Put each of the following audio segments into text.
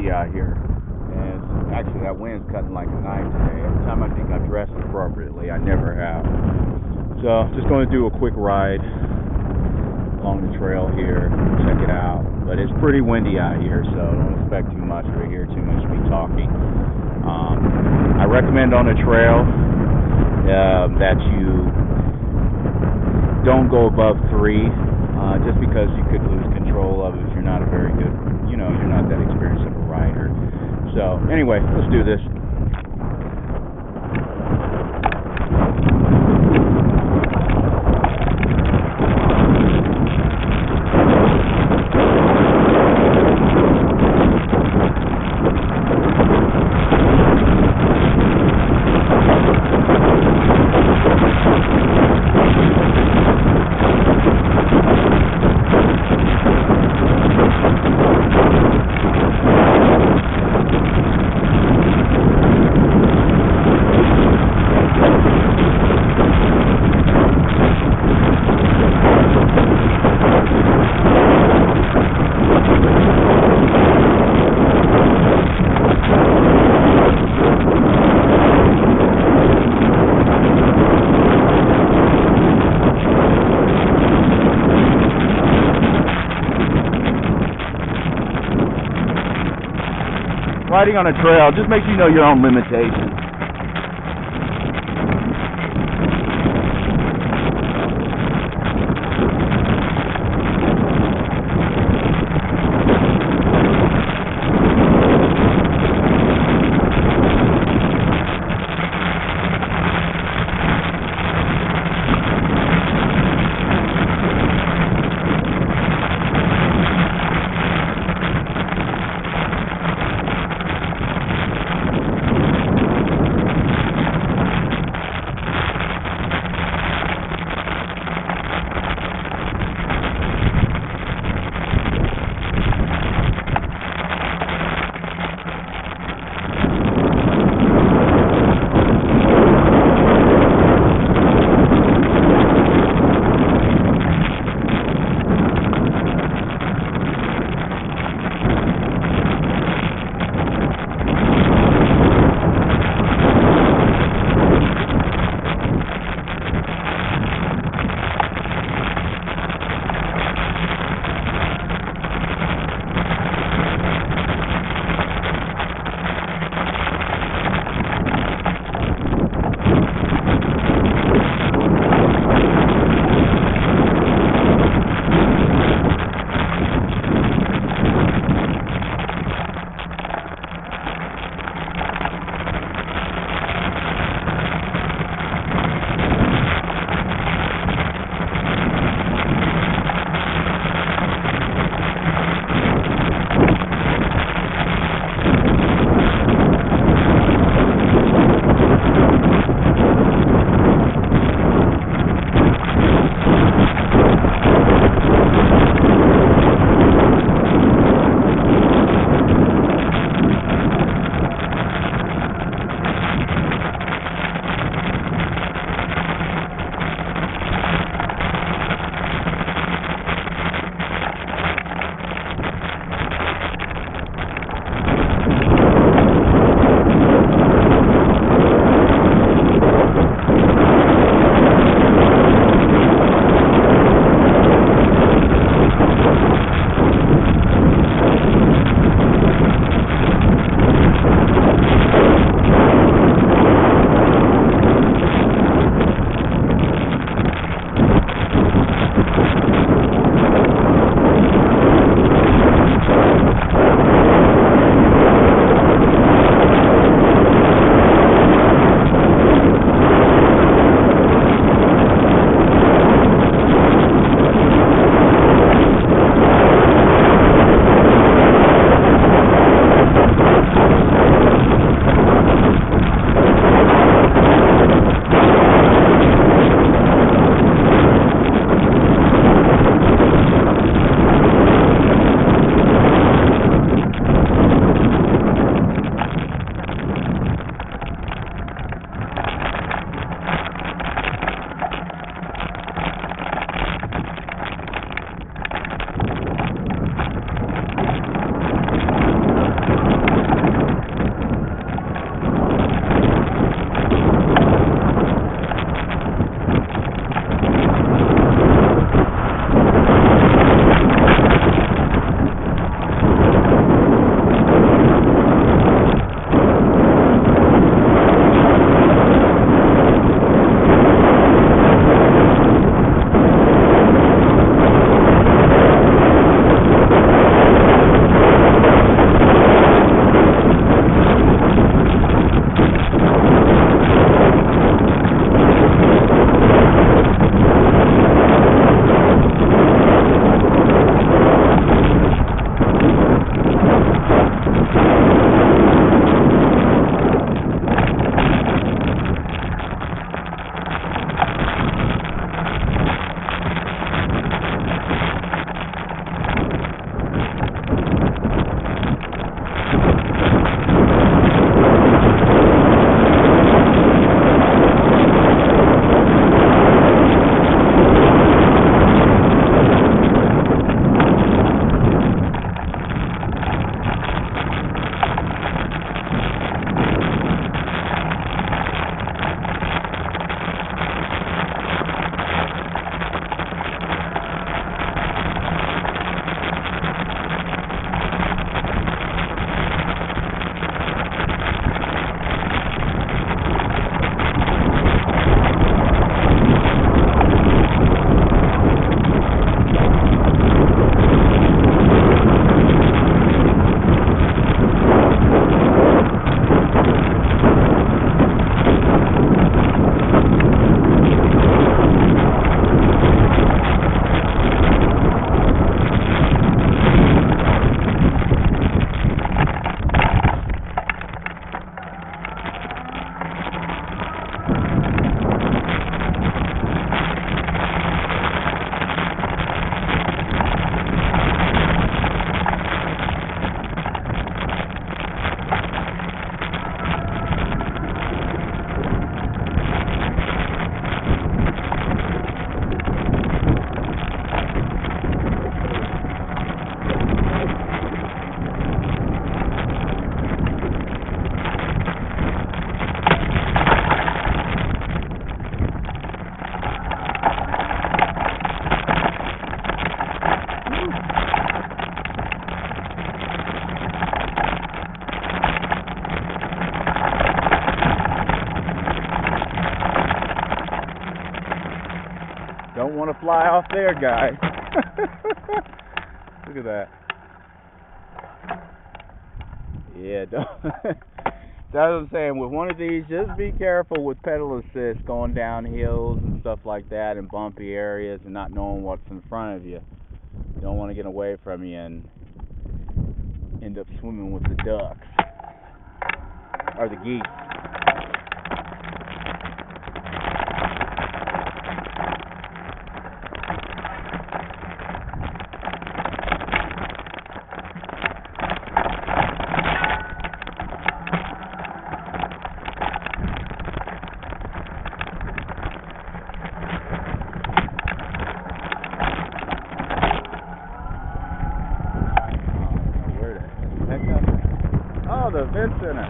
windy out here. And actually, that wind's cutting like a knife today. Every time I think I've dressed appropriately, I never have. So, just going to do a quick ride along the trail here, check it out. But it's pretty windy out here, so don't expect too much or hear too much of me talking. I recommend on a trail that you don't go above 3, just because you could lose control of it if you're not a very good, you're not that experienced of a rider. So anyway, let's do this. Riding on a trail just makes you know your own limitations. Don't want to fly off there, guys. Look at that. Yeah, don't. That's what I'm saying. With one of these, just be careful with pedal assist going down hills and stuff like that and bumpy areas and not knowing what's in front of you. You don't want to get away from you and end up swimming with the ducks or the geese. Oh, the event center.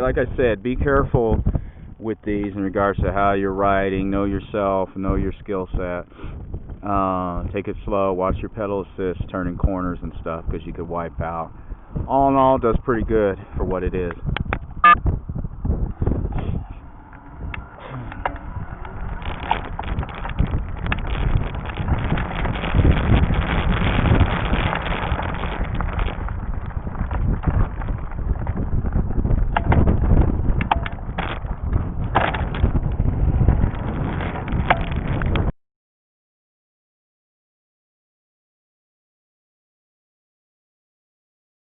like I said, be careful with these in regards to how you're riding. Know yourself, know your skill set. Take it slow, watch your pedal assist, turning corners and stuff, because you could wipe out. All in all, it does pretty good for what it is.